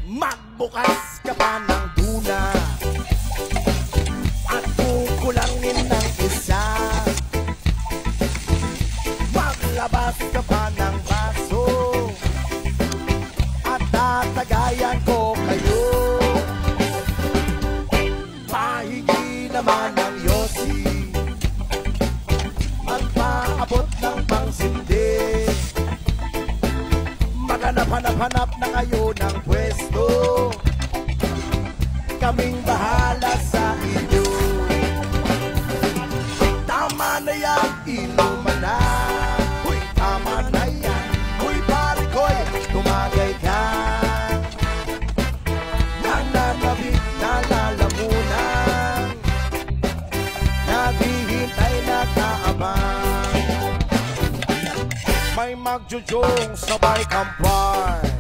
Magbukas ka pa ng tuna at kukulangin ng isa. Maglabas ka pa ng baso at tatagayan ko kayo. Mahigi naman ng yosi, magpaabot ng pangsindi. Maghanap-hanap na kayo ng pwesto, kaming bahala sa inyo. Tama na yan, inuman na. Uy, tama na yan. Uy, pare ko'y tumagay ka. Nananabik na lalamunan, naghihintay na kaabang. May magjujong sabay kampay,